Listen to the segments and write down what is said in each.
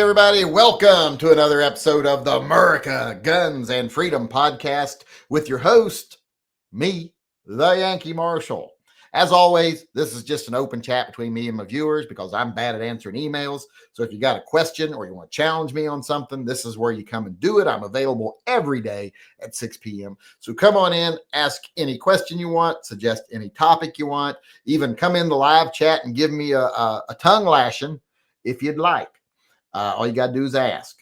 everybody. Welcome to another episode of the America Guns and Freedom podcast with your host, me, the Yankee Marshal. As always, this is just an open chat between me and my viewers because I'm bad at answering emails. So if you got a question or you want to challenge me on something, this is where you come and do it. I'm available every day at 6 p.m. So come on in, ask any question you want, suggest any topic you want, even come in the live chat and give me a tongue lashing if you'd like. All you got to do is ask.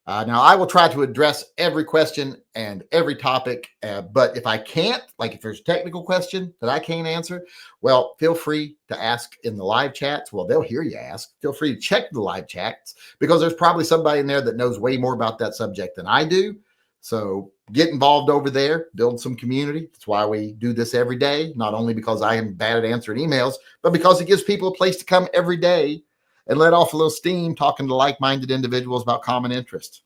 Now, I will try to address every question and every topic, but if I can't, like if there's a technical question that I can't answer, well, feel free to ask in the live chats. Well, they'll hear you ask. Feel free to check the live chats because there's probably somebody in there that knows way more about that subject than I do. So get involved over there, build some community. That's why we do this every day, not only because I am bad at answering emails, but because it gives people a place to come every day and let off a little steam talking to like-minded individuals about common interests.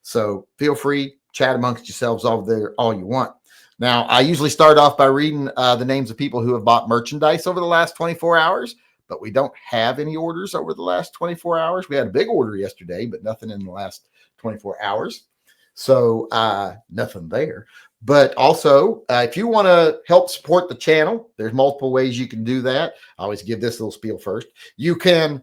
So feel free, chat amongst yourselves over there all you want. Now, I usually start off by reading the names of people who have bought merchandise over the last 24 hours, but we don't have any orders over the last 24 hours. We had a big order yesterday, but nothing in the last 24 hours. So nothing there. But also, if you want to help support the channel, there's multiple ways you can do that. I always give this little spiel first. You can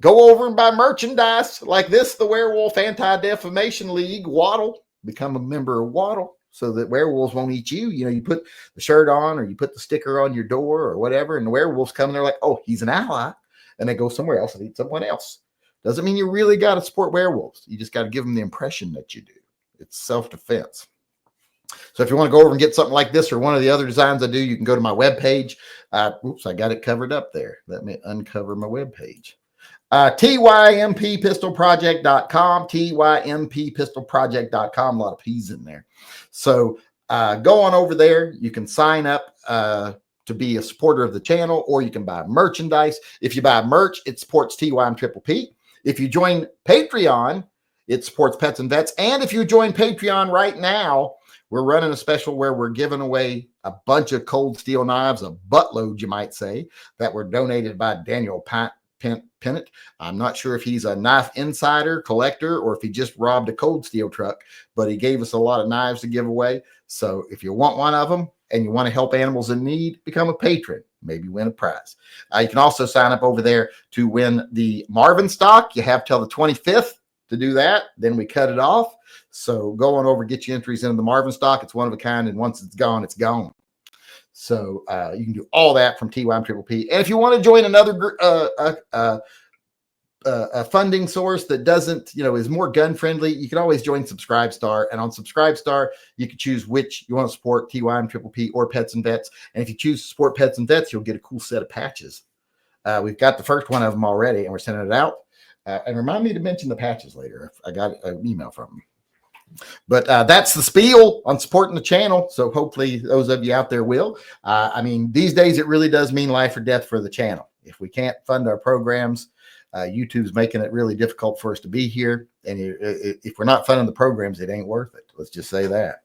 go over and buy merchandise like this, the Werewolf Anti-Defamation League, Waddle. Become a member of Waddle so that werewolves won't eat you. You know, you put the shirt on or you put the sticker on your door or whatever, and the werewolves come and they're like, oh, he's an ally. And they go somewhere else and eat someone else. Doesn't mean you really got to support werewolves. You just got to give them the impression that you do. It's self-defense. So if you want to go over and get something like this or one of the other designs I do, you can go to my webpage. Oops, I got it covered up there. Let me uncover my webpage. TYMPpistolproject.com, TYMPpistolproject.com, a lot of P's in there. So go on over there. You can sign up to be a supporter of the channel, or you can buy merchandise. If you buy merch, it supports TYMPP. If you join Patreon, it supports Pets and Vets. And if you join Patreon right now, we're running a special where we're giving away a bunch of cold steel knives, a buttload, you might say, that were donated by Daniel Pennant. I'm not sure if he's a knife insider collector or if he just robbed a cold steel truck, but he gave us a lot of knives to give away. So if you want one of them and you want to help animals in need, become a patron, maybe win a prize. You can also sign up over there to win the Marvin stock. You have till the 25th to do that. Then we cut it off. So go on over, get your entries into the Marvin stock. It's one of a kind. And once it's gone, it's gone. So you can do all that from TYMPP. And if you want to join another a funding source that doesn't, is more gun friendly, you can always join Subscribestar. And on Subscribestar, you can choose which you want to support, TYMPP or Pets and Vets. And if you choose to support Pets and Vets, you'll get a cool set of patches. We've got the first one of them already, and we're sending it out. And remind me to mention the patches later. I got an email from them. But that's the spiel on supporting the channel. So hopefully those of you out there will. I mean, these days it really does mean life or death for the channel. If we can't fund our programs, YouTube's making it really difficult for us to be here. And if we're not funding the programs, it ain't worth it. Let's just say that.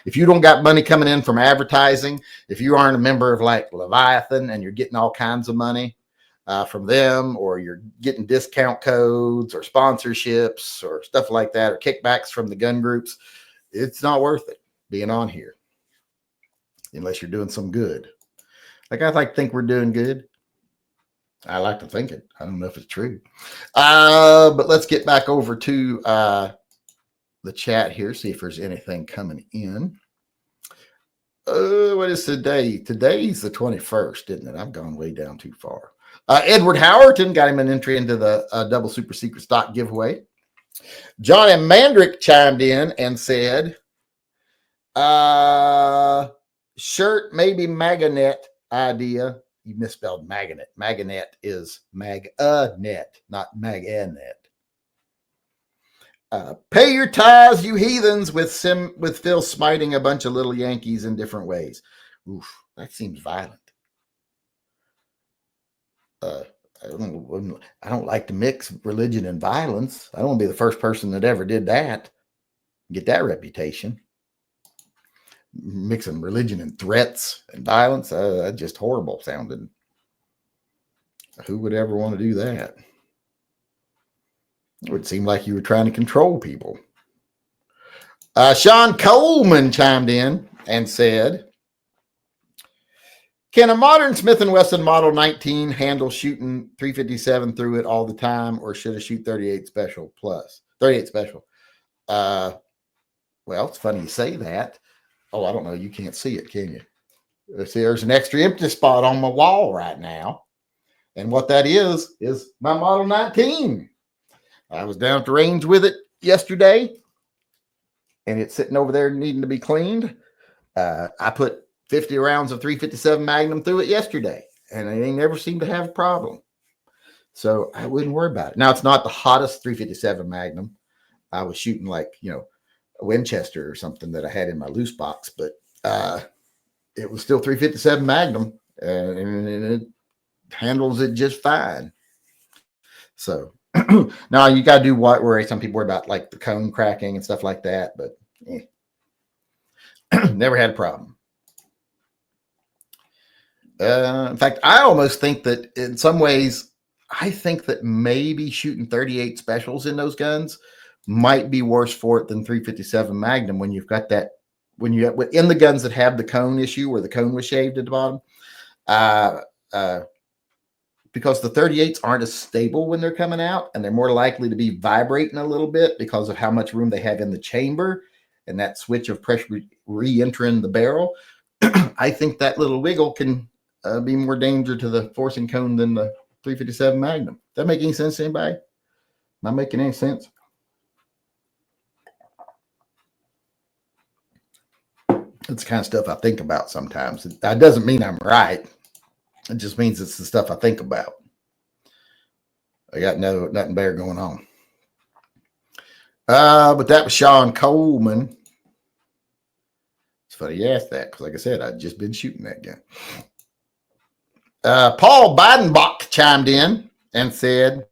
If you don't got money coming in from advertising, if you aren't a member of like Leviathan and you're getting all kinds of money from them, or you're getting discount codes or sponsorships or stuff like that, or kickbacks from the gun groups, it's not worth it being on here unless you're doing some good. Like, I like to think we're doing good. I like to think it. I don't know if it's true. But let's get back over to the chat here, see if there's anything coming in. What is today? Today's the 21st, isn't it? I've gone way down too far. Edward Howerton got him an entry into the double super secret stock giveaway. John M. Mandrick chimed in and said, shirt, maybe Maganet idea. You misspelled Maganet. Maganet is Maganet, not Maganet. Pay your tithes, you heathens, with Phil smiting a bunch of little Yankees in different ways. Oof, that seems violent. I don't like to mix religion and violence. I don't want to be the first person that ever did that. Get that reputation. Mixing religion and threats and violence, that's just horrible sounding. Who would ever want to do that? It would seem like you were trying to control people. Sean Coleman chimed in and said, can a modern Smith & Wesson Model 19 handle shooting 357 through it all the time, or should it shoot 38 special plus? 38 special. Well, it's funny you say that. Oh, I don't know. You can't see it, can you? See, there's an extra empty spot on my wall right now. And what that is my Model 19. I was down at the range with it yesterday, and it's sitting over there needing to be cleaned. I put 50 rounds of 357 Magnum through it yesterday, and it ain't never seemed to have a problem. So I wouldn't worry about it. Now, it's not the hottest 357 Magnum. I was shooting like, a Winchester or something that I had in my loose box, but it was still 357 Magnum, and it handles it just fine. So now you got to do what worry. Some people worry about like the cone cracking and stuff like that, but never had a problem. In fact, I almost think that in some ways, I think that maybe shooting 38 specials in those guns might be worse for it than 357 Magnum when you've got that, when you in the guns that have the cone issue where the cone was shaved at the bottom, because the 38s aren't as stable when they're coming out, and they're more likely to be vibrating a little bit because of how much room they have in the chamber and that switch of pressure re-entering the barrel. I think that little wiggle can be more danger to the forcing cone than the 357 Magnum. Does that make any sense to anybody? Am I making any sense? It's the kind of stuff I think about sometimes. That doesn't mean I'm right. It just means it's the stuff I think about. I got nothing better going on. But that was Sean Coleman. It's funny you asked that because, like I said, I'd just been shooting that gun. Paul Bidenbach chimed in and said,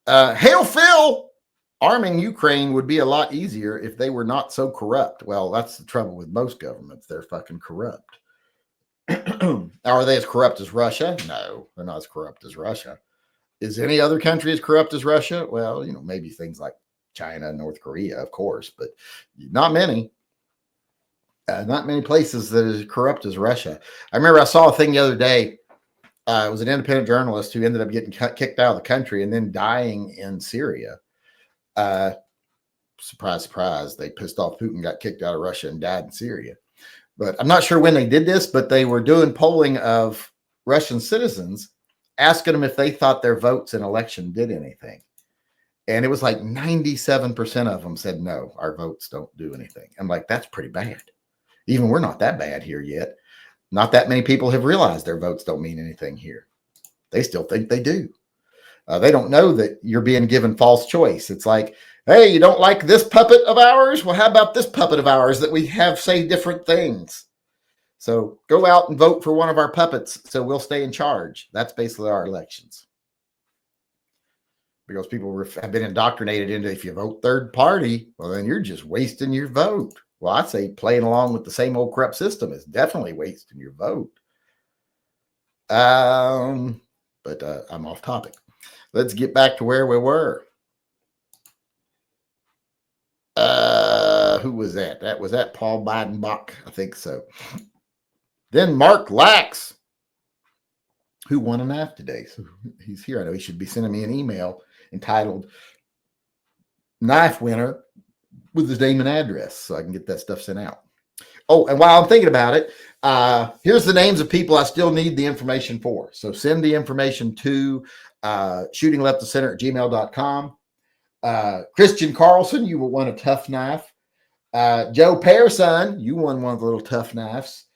hail Phil, arming Ukraine would be a lot easier if they were not so corrupt. Well, that's the trouble with most governments. They're fucking corrupt. Are they as corrupt as Russia? No, they're not as corrupt as Russia. Is any other country as corrupt as Russia? Well, maybe things like China and North Korea, of course, but not many. Not many places that is corrupt as Russia. I remember I saw a thing the other day. It was an independent journalist who ended up getting kicked out of the country and then dying in Syria. Surprise, surprise. They pissed off Putin, got kicked out of Russia, and died in Syria. But I'm not sure when they did this, but they were doing polling of Russian citizens, asking them if they thought their votes in election did anything. And it was like 97% of them said, no, our votes don't do anything. I'm like, that's pretty bad. Even we're not that bad here yet. Not that many people have realized their votes don't mean anything here. They still think they do. They don't know that you're being given false choice. It's like, hey, you don't like this puppet of ours? Well, how about this puppet of ours that we have say different things? So go out and vote for one of our puppets so we'll stay in charge. That's basically our elections. Because people have been indoctrinated into, if you vote third party, well, then you're just wasting your vote. Well, I'd say playing along with the same old corrupt system is definitely wasting your vote. But I'm off topic. Let's get back to where we were. Who was that? Was that Paul Bidenbach? I think so. Then Mark Lax, who won a knife today. So he's here. I know he should be sending me an email entitled Knife Winner with his name and address so I can get that stuff sent out. Oh, and while I'm thinking about it, here's the names of people I still need the information for. So send the information to shootingleftofcenter@gmail.com. Christian Carlson, you won a tough knife. Joe Pearson, you won one of the little tough knives.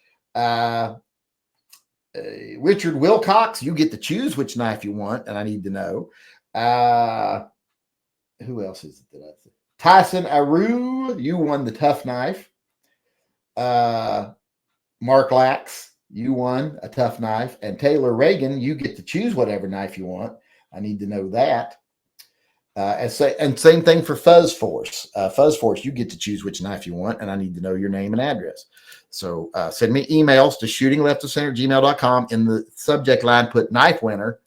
Richard Wilcox, you get to choose which knife you want, and I need to know. Who else is it that I said? Tyson Aru, you won the tough knife. Mark Lax, you won a tough knife. And Taylor Reagan, you get to choose whatever knife you want. I need to know that. And same thing for Fuzz Force. Fuzz Force, you get to choose which knife you want, and I need to know your name and address. So send me emails to shootingleftofcenter@gmail.com. In the subject line, put knife winner,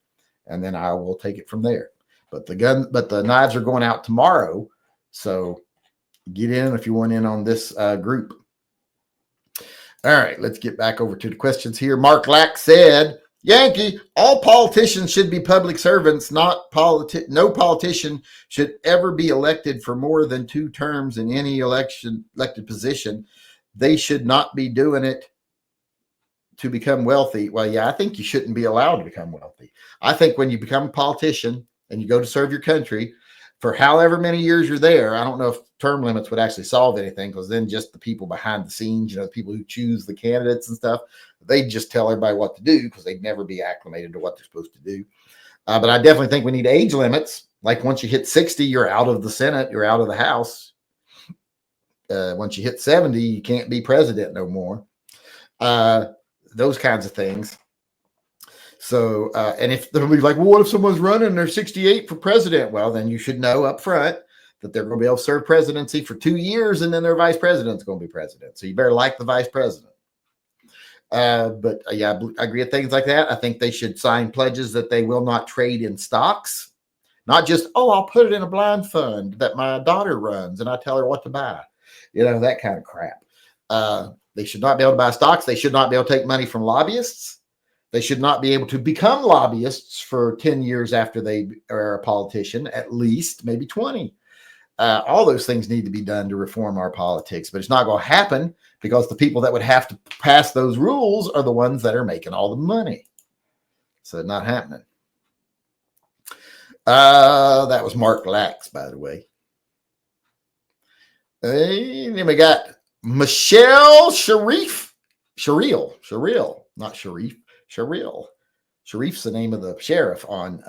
and then I will take it from there. But the knives are going out tomorrow. So get in if you want in on this group. All right, let's get back over to the questions here. Mark Lack said, Yankee, all politicians should be public servants, no politician should ever be elected for more than 2 terms in any elected position. They should not be doing it to become wealthy. Well, yeah, I think you shouldn't be allowed to become wealthy. I think when you become a politician and you go to serve your country, for however many years you're there, I don't know if term limits would actually solve anything, because then just the people behind the scenes, the people who choose the candidates and stuff, they just tell everybody what to do because they'd never be acclimated to what they're supposed to do. But I definitely think we need age limits. Like once you hit 60, you're out of the Senate, you're out of the House. Once you hit 70, you can't be president no more. Those kinds of things. So, and if they'll be like, well, what if someone's running and they're 68 for president? Well, then you should know up front that they're going to be able to serve presidency for 2 years, and then their vice president's going to be president. So you better like the vice president. But yeah, I agree with things like that. I think they should sign pledges that they will not trade in stocks, not just, oh, I'll put it in a blind fund that my daughter runs and I tell her what to buy, that kind of crap. They should not be able to buy stocks. They should not be able to take money from lobbyists. They should not be able to become lobbyists for 10 years after they are a politician, at least, maybe 20. All those things need to be done to reform our politics, but it's not going to happen because the people that would have to pass those rules are the ones that are making all the money. So not happening. That was Mark Lax, by the way. And then we got Michelle Sharif, not Sharif. Sharif's the name of the sheriff on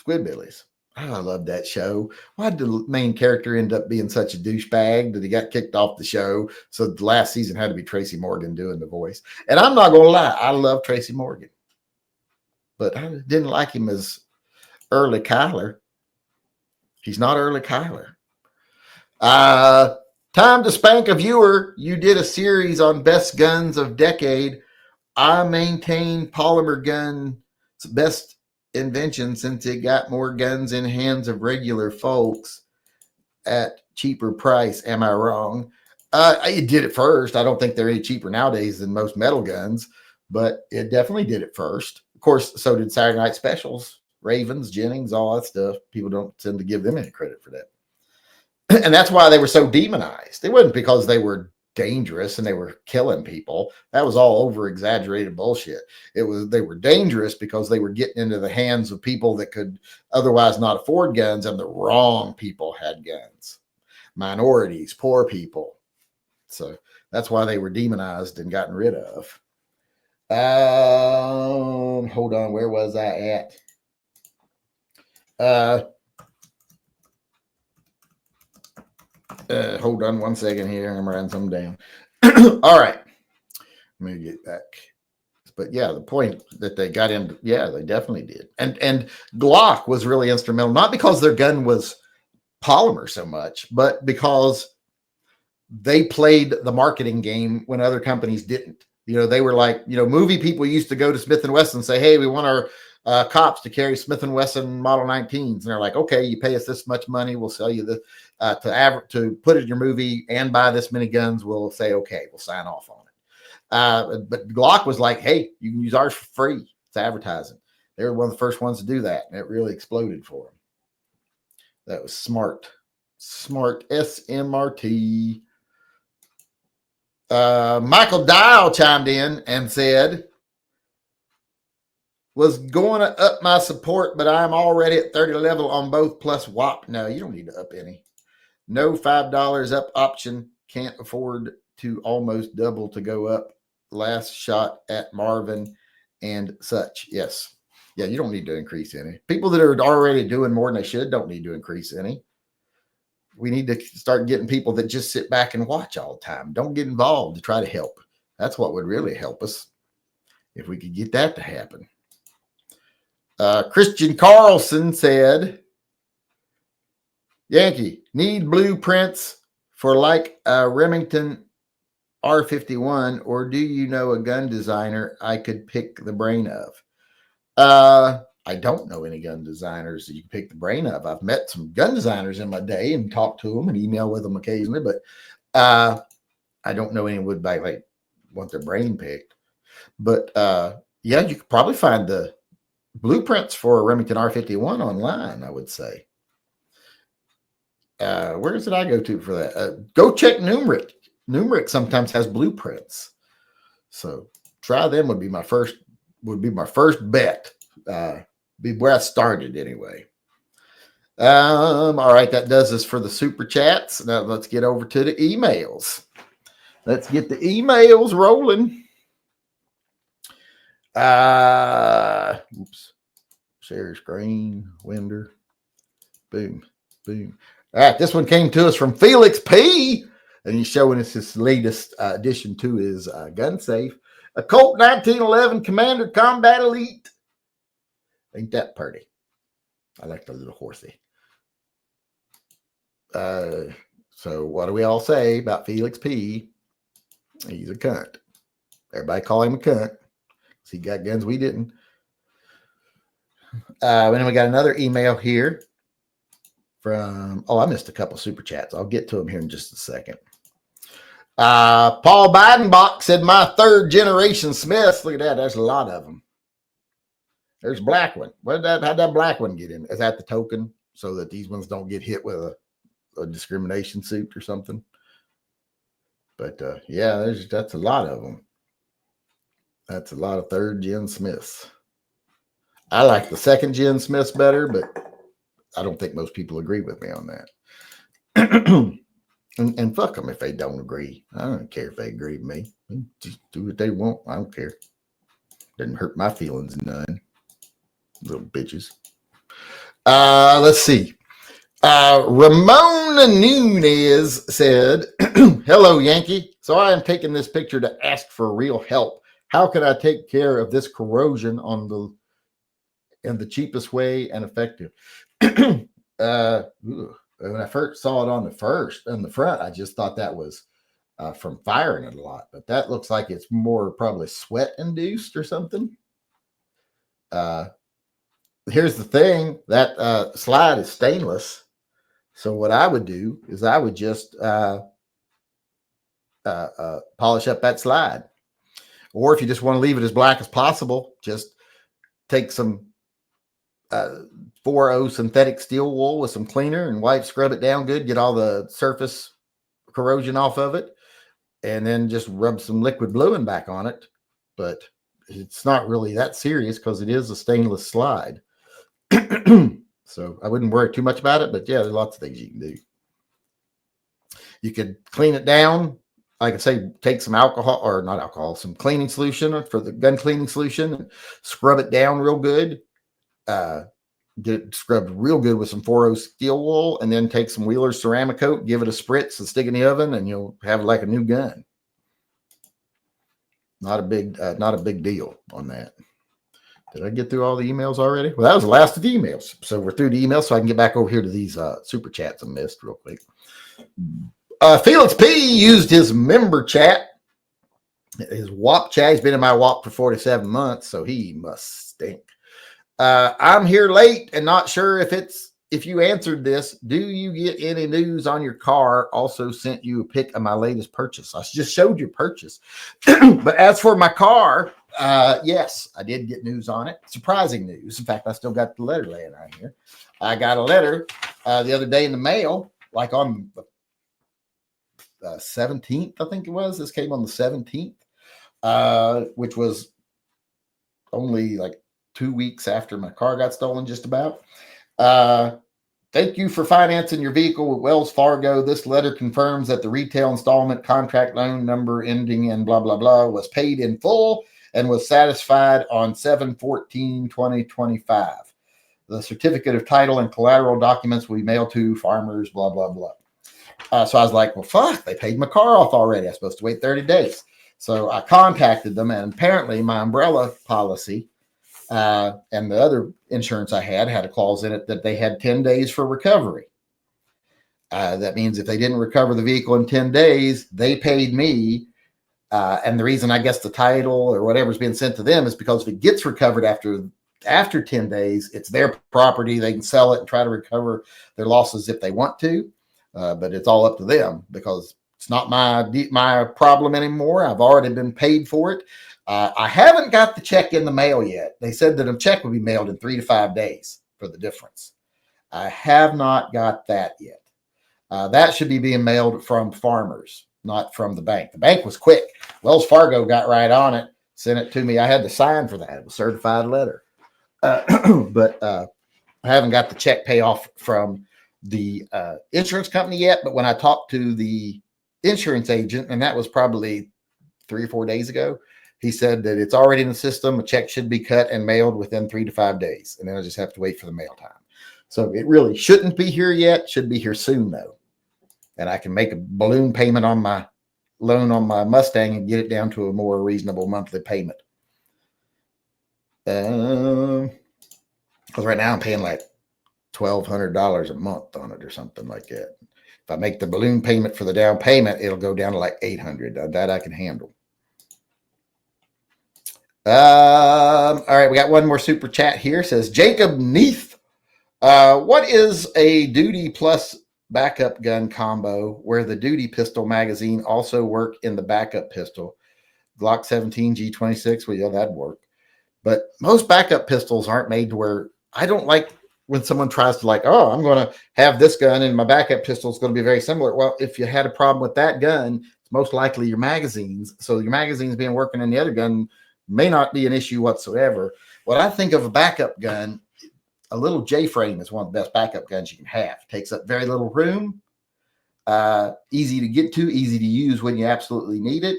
Squidbillies. Oh, I love that show. Why did the main character end up being such a douchebag that he got kicked off the show? So the last season had to be Tracy Morgan doing the voice. And I'm not going to lie, I love Tracy Morgan. But I didn't like him as Early Kyler. He's not Early Kyler. Time to spank a viewer. You did a series on best guns of decade. I maintain Polymer gun's best invention since it got more guns in hands of regular folks at cheaper price. Am I wrong? It did it first. I don't think they're any cheaper nowadays than most metal guns, but it definitely did it first. Of course, so did Saturday Night Specials, Ravens, Jennings, all that stuff. People don't tend to give them any credit for that. And that's why they were so demonized. It wasn't because they were dangerous and they were killing people. That was all over exaggerated bullshit. They were dangerous because they were getting into the hands of people that could otherwise not afford guns, and the wrong people had guns. Minorities, poor people. So that's why they were demonized and gotten rid of. Hold on, where was I at? Hold on 1 second here. I'm writing something down. All right. Let me get back. But yeah, the point that they got into, yeah, they definitely did. And Glock was really instrumental, not because their gun was polymer so much, but because they played the marketing game when other companies didn't. They were like, movie people used to go to Smith & Wesson and say, hey, we want our cops to carry Smith & Wesson Model 19s. And they're like, okay, you pay us this much money, we'll sell you this to put it in your movie and buy this many guns. We'll say, okay, we'll sign off on it. But Glock was like, hey, you can use ours for free. It's advertising. They were one of the first ones to do that, and it really exploded for them. That was smart. SMRT. Michael Dial chimed in and said, was going to up my support, but I'm already at 30 level on both plus WAP. No, you don't need to up any. No $5 up option. Can't afford to almost double to go up. Last shot at Marvin and such. Yes. Yeah, you don't need to increase any. People that are already doing more than they should don't need to increase any. We need to start getting people that just sit back and watch all the time. Don't get involved to try to help. That's what would really help us if we could get that to happen. Christian Carlson said, Yankee, need blueprints for like a Remington R51, or do you know a gun designer I could pick the brain of? I don't know any gun designers that you can pick the brain of. I've met some gun designers in my day and talked to them and email with them occasionally, but I don't know anyone would like want their brain picked. But yeah, you could probably find the blueprints for a Remington R51 online, I would say. Where did I go to for that? Go check Numeric. Numeric sometimes has blueprints, so try them. Would be my first bet. Be where I started anyway. All right, that does this for the super chats. Now let's get over to the emails. Let's get the emails rolling. Oops. Share screen, Winder. Boom, boom. All right, this one came to us from Felix P. And he's showing us his latest addition to his gun safe. A Colt 1911 Commander Combat Elite. Ain't that pretty? I like the little horsey. So what do we all say about Felix P? He's a cunt. Everybody call him a cunt. He got guns we didn't. And then we got another email here from, I missed a couple super chats. I'll get to them here in just a second. Paul Bidenbach said, my third generation Smiths. Look at that. There's a lot of them. There's a black one. How'd that black one get in? Is that the token so that these ones don't get hit with a discrimination suit or something? But yeah, that's a lot of them. That's a lot of third gen Smiths. I like the second gen Smiths better, but I don't think most people agree with me on that. And fuck them if they don't agree. I don't care if they agree with me. Just do what they want. I don't care. Doesn't hurt my feelings none. Little bitches. Let's see. Ramona Nunez said, hello, Yankee. So I am taking this picture to ask for real help. How can I take care of this corrosion in the cheapest way and effective? When I first saw it on the front, I just thought that was from firing it a lot, but that looks like it's more probably sweat induced or something. Here's the thing, that slide is stainless. So what I would do is I would just polish up that slide. Or if you just want to leave it as black as possible, just take some 4.0 synthetic steel wool with some cleaner and scrub it down good, get all the surface corrosion off of it, and then just rub some liquid bluing back on it. But it's not really that serious because it is a stainless slide. So I wouldn't worry too much about it, but yeah, there's lots of things you can do. You could clean it down. Like I say, take some some cleaning solution for the gun cleaning solution, and scrub it down real good. Get it scrubbed real good with some 4.0 steel wool, and then take some Wheeler's ceramic coat, give it a spritz and stick it in the oven, and you'll have like a new gun. Not a big deal on that. Did I get through all the emails already? Well, that was the last of the emails. So we're through the emails, so I can get back over here to these super chats I missed real quick. Felix P used his member chat, his WAP chat. He's been in my WAP for 47 months, so he must stink. I'm here late and not sure if you answered this. Do you get any news on your car? Also sent you a pic of my latest purchase. I just showed you purchase. But as for my car, yes, I did get news on it. Surprising news. In fact, I still got the letter laying out here. I got a letter the other day in the mail, like on the 17th, I think it was. This came on the 17th, which was only like 2 weeks after my car got stolen, just about. Thank you for financing your vehicle with Wells Fargo. This letter confirms that the retail installment contract loan number ending in blah, blah, blah was paid in full and was satisfied on 7/14/2025. The certificate of title and collateral documents will be mailed to farmers, blah, blah, blah. So I was like, well, fuck, they paid my car off already. I'm supposed to wait 30 days. So I contacted them, and apparently my umbrella policy and the other insurance I had a clause in it that they had 10 days for recovery. That means if they didn't recover the vehicle in 10 days, they paid me. And the reason I guess the title or whatever's being sent to them is because if it gets recovered after After 10 days, it's their property. They can sell it and try to recover their losses if they want to, but it's all up to them because it's not my problem anymore. I've already been paid for it. I haven't got the check in the mail yet. They said that a check will be mailed in 3 to 5 days for the difference. I have not got that yet. That should be being mailed from farmers, not from the bank. The bank was quick. Wells Fargo got right on it, sent it to me. I had to sign for that. It was a certified letter. But I haven't got the check payoff from the insurance company yet. But when I talked to the insurance agent, and that was probably 3 or 4 days ago, he said that it's already in the system. A check should be cut and mailed within 3 to 5 days. And then I just have to wait for the mail time. So it really shouldn't be here yet. Should be here soon, though. And I can make a balloon payment on my loan on my Mustang and get it down to a more reasonable monthly payment. Because right now I'm paying like $1,200 a month on it or something like that. If I make the balloon payment for the down payment, it'll go down to like $800. That I can handle. All right, we got one more super chat here. It says Jacob Neath. What is a duty plus backup gun combo where the duty pistol magazine also work in the backup pistol? Glock 17, G26. Well, yeah, that'd work. But most backup pistols aren't made to where I don't like when someone tries to like, oh, I'm going to have this gun and my backup pistol is going to be very similar. Well, if you had a problem with that gun, it's most likely your magazines. So your magazines being working in the other gun may not be an issue whatsoever. What I think of a backup gun, a little J-frame is one of the best backup guns you can have. It takes up very little room, easy to get to, easy to use when you absolutely need it.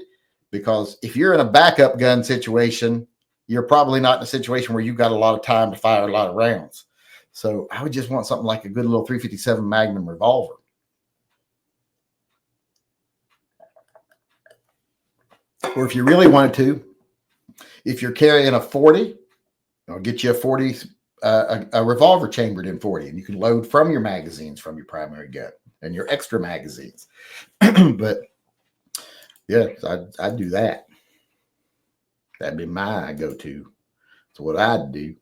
Because if you're in a backup gun situation, you're probably not in a situation where you've got a lot of time to fire a lot of rounds. So I would just want something like a good little 357 Magnum revolver. Or if you really wanted to, if you're carrying a 40, I'll get you a 40, a revolver chambered in 40, and you can load from your magazines from your primary gun and your extra magazines. But yeah, I'd do that. That'd be my go-to. That's what I'd do.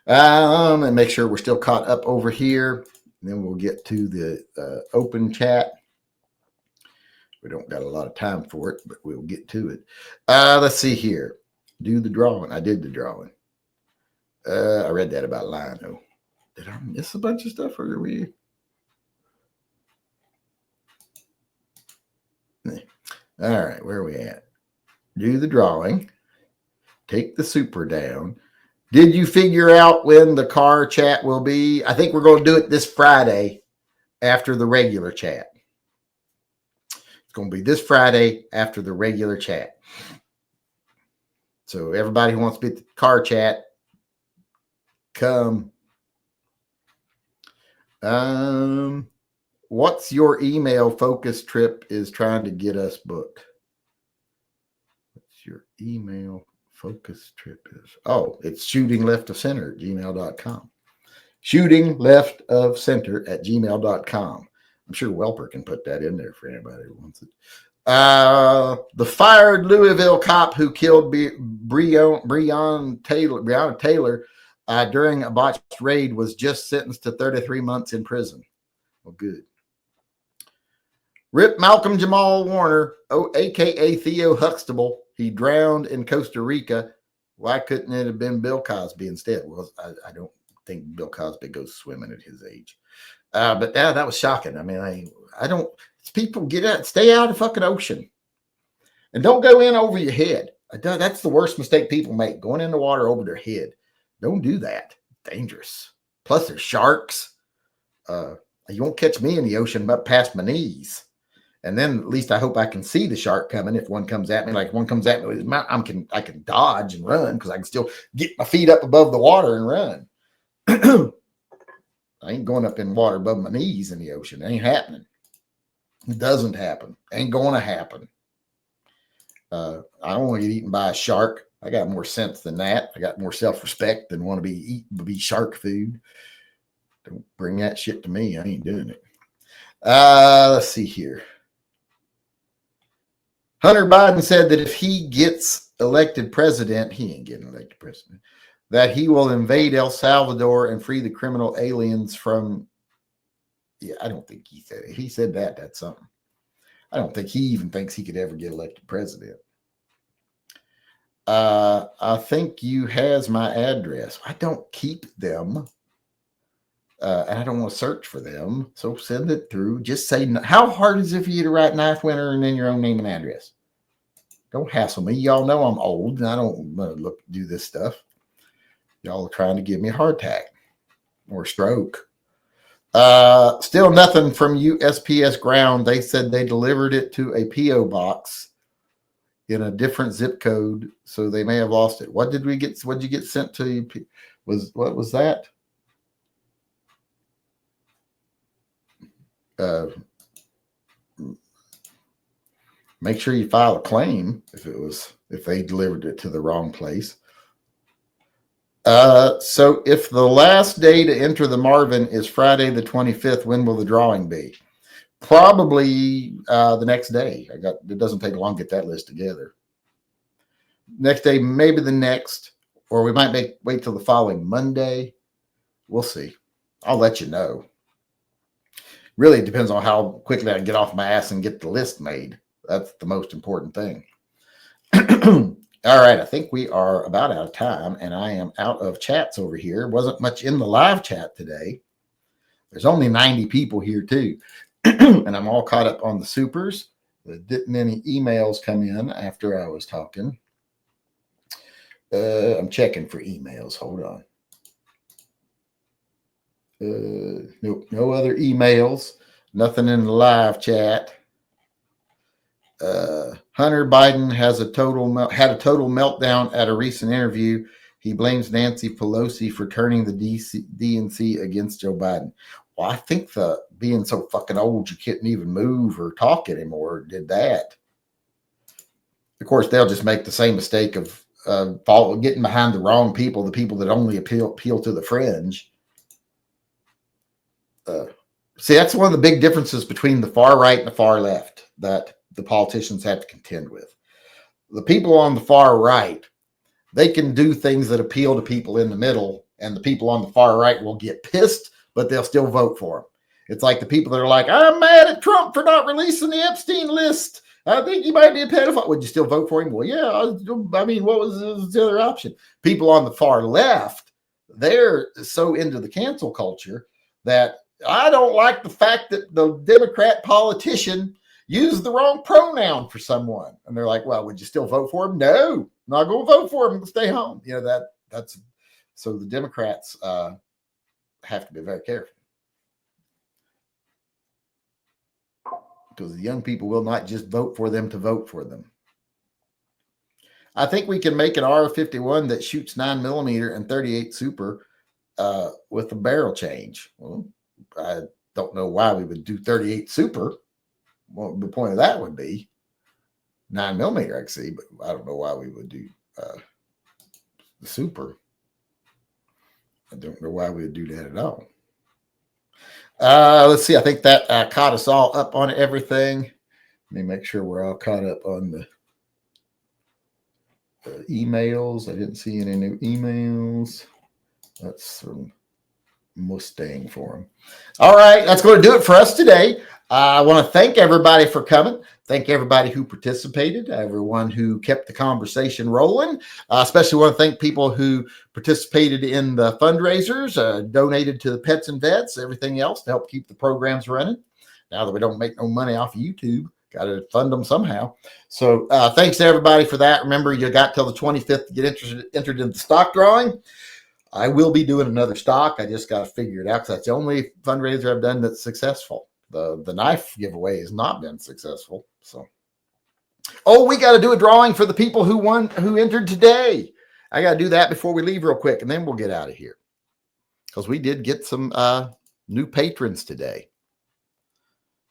And make sure we're still caught up over here. And then we'll get to the open chat. We don't got a lot of time for it, but we'll get to it. Let's see here. Do the drawing. I did the drawing. I read that about Lino. Did I miss a bunch of stuff, or are we? All right, where are we at? Do the drawing. Take the super down. Did you figure out when the car chat will be? I think we're going to do it this Friday after the regular chat. It's going to be this Friday after the regular chat. So everybody who wants to be at the car chat, come. What's your email focus trip is trying to get us booked? What's your email focus trip is? Oh, it's shooting left of center at gmail.com. Shooting left of center at gmail.com. I'm sure Welper can put that in there for anybody who wants it. The fired Louisville cop who killed Breonna Taylor during a botched raid was just sentenced to 33 months in prison. Well, good. Rip Malcolm Jamal Warner, a.k.a. Theo Huxtable. He drowned in Costa Rica. Why couldn't it have been Bill Cosby instead? Well, I don't think Bill Cosby goes swimming at his age. But yeah, that was shocking. I mean, I don't, people get out, stay out of the fucking ocean. And don't go in over your head. That's the worst mistake people make, going in the water over their head. Don't do that. Dangerous. Plus, there's sharks. You won't catch me in the ocean but past my knees. And then at least I hope I can see the shark coming. If one comes at me, like one comes at me with his mouth, I can dodge and run because I can still get my feet up above the water and run. I ain't going up in water above my knees in the ocean. It ain't happening. It doesn't happen. Ain't going to happen. I don't want to get eaten by a shark. I got more sense than that. I got more self-respect than want to be shark food. Don't bring that shit to me. I ain't doing it. Let's see here. Hunter Biden said that if he gets elected president, he ain't getting elected president, that he will invade El Salvador and free the criminal aliens from. Yeah, I don't think he said it. He said that. That's something. I don't think he even thinks he could ever get elected president. I think you has my address. I don't keep them. And I don't want to search for them. So send it through. Just say, how hard is it for you to write Knife Winner and then your own name and address? Don't hassle me. Y'all know I'm old and I don't do this stuff. Y'all are trying to give me a heart attack or stroke. Still nothing from USPS ground. They said they delivered it to a P.O. box in a different zip code, so they may have lost it. What did we get? What did you get sent to you? What was that? Make sure you file a claim if they delivered it to the wrong place. So if the last day to enter the Marvin is Friday the 25th, when will the drawing be? Probably the next day. It doesn't take long to get that list together. Next day, maybe the next, or we might wait till the following Monday. We'll see. I'll let you know. Really, it depends on how quickly I can get off my ass and get the list made. That's the most important thing. All right, I think we are about out of time, and I am out of chats over here. Wasn't much in the live chat today. There's only 90 people here, too. And I'm all caught up on the supers. There didn't any emails come in after I was talking. I'm checking for emails. Hold on. Nope, no other emails. Nothing in the live chat. Hunter Biden had a total meltdown at a recent interview. He blames Nancy Pelosi for turning the DNC against Joe Biden. Well, I think being so fucking old you couldn't even move or talk anymore did that. Of course, they'll just make the same mistake of getting behind the wrong people, the people that only appeal to the fringe. See, that's one of the big differences between the far right and the far left that the politicians have to contend with. The people on the far right, they can do things that appeal to people in the middle, and the people on the far right will get pissed, but they'll still vote for them. It's like the people that are like, I'm mad at Trump for not releasing the Epstein list. I think he might be a pedophile. Would you still vote for him? Well, yeah. I mean, what was the other option? People on the far left, they're so into the cancel culture that I don't like the fact that the Democrat politician used the wrong pronoun for someone. And they're like, well, would you still vote for him? No, I'm not going to vote for him. Stay home. You know, that's so the Democrats have to be very careful. Because the young people will not just vote for them to vote for them. I think we can make an R51 that shoots 9mm and 38 Super with a barrel change. Well, I don't know why we would do 38 Super. Well, the point of that would be 9mm, I can see, but I don't know why we would do the Super. I don't know why we would do that at all. Let's see. I think that caught us all up on everything. Let me make sure we're all caught up on the emails. I didn't see any new emails. That's from Mustang Forum. All right. That's going to do it for us today. I want to thank everybody for coming. Thank everybody who participated, everyone who kept the conversation rolling. Especially want to thank people who participated in the fundraisers, donated to the pets and vets, everything else to help keep the programs running. Now that we don't make no money off of YouTube, got to fund them somehow. So thanks to everybody for that. Remember, you got till the 25th to get entered in the stock drawing. I will be doing another stock. I just got to figure it out because that's the only fundraiser I've done that's successful. The knife giveaway has not been successful. So, we got to do a drawing for the people who entered today. I got to do that before we leave real quick, and then we'll get out of here because we did get some new patrons today.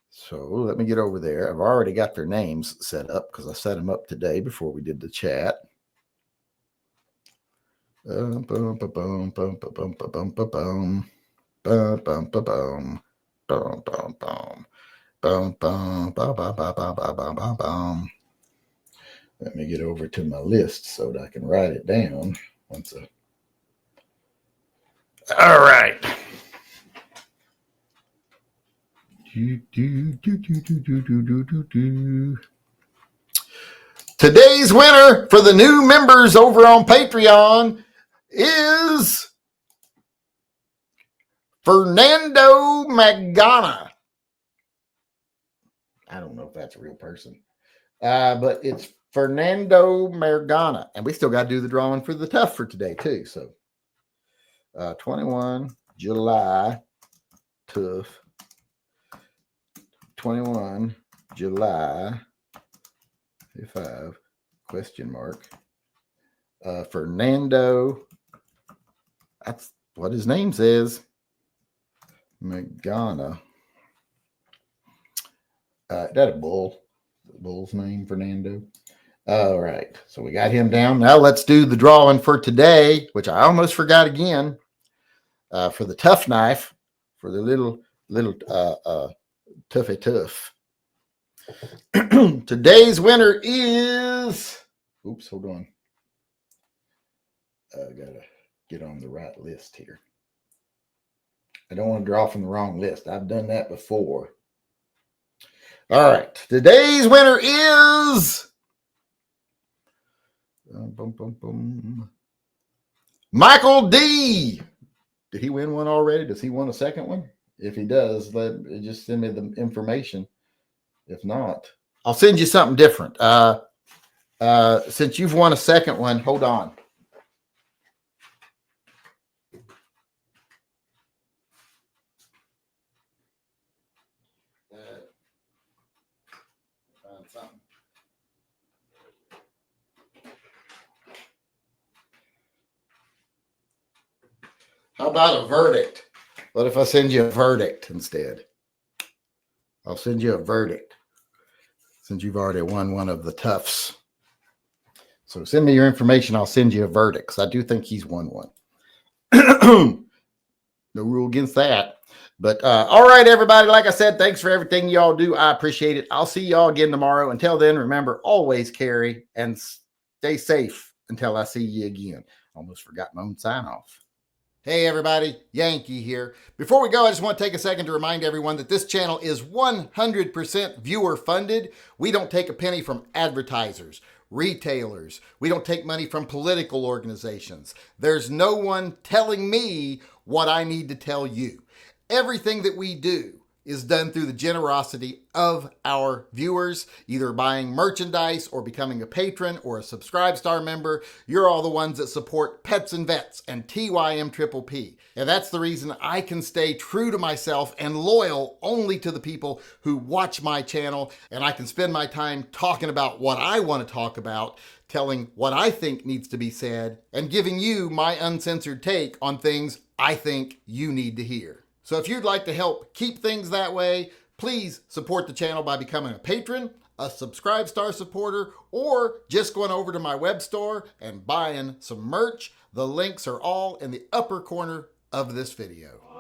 So let me get over there. I've already got their names set up because I set them up today before we did the chat. Let me get over to my list so that I can write it down once I All right. Today's winner for the new members over on Patreon is Fernando Magana. I don't know if that's a real person, but it's Fernando Magana. And we still got to do the drawing for the tough for today, too. So 21 July tough. 21 July 5 question mark. Fernando, that's what his name says. Magana. That a bull? The bull's name, Fernando. All right, so we got him down. Now let's do the drawing for today, which I almost forgot again. For the tough knife, for the little toughy tough. Today's winner is. Oops, hold on. I gotta get on the right list here. I don't want to draw from the wrong list. I've done that before. All right. Today's winner is Michael D. Did he win one already? Does he want a second one? If he does, just send me the information. If not, I'll send you something different. Since you've won a second one, hold on. Find something. How about a verdict? What if I send you a verdict instead? I'll send you a verdict since you've already won one of the toughs. So send me your information. I'll send you a verdict because I do think he's won one. No rule against that. But all right, everybody. Like I said, thanks for everything y'all do. I appreciate it. I'll see y'all again tomorrow. Until then, remember, always carry and stay safe until I see you again. Almost forgot my own sign off. Hey everybody, Yankee here. Before we go, I just want to take a second to remind everyone that this channel is 100% viewer funded. We don't take a penny from advertisers, retailers. We don't take money from political organizations. There's no one telling me what I need to tell you. Everything that we do is done through the generosity of our viewers, either buying merchandise or becoming a patron or a Subscribe Star member. You're all the ones that support Pets and Vets and TYMP. And that's the reason I can stay true to myself and loyal only to the people who watch my channel. And I can spend my time talking about what I want to talk about, telling what I think needs to be said, and giving you my uncensored take on things I think you need to hear. So if you'd like to help keep things that way, please support the channel by becoming a patron, a Subscribe Star supporter, or just going over to my web store and buying some merch. The links are all in the upper corner of this video.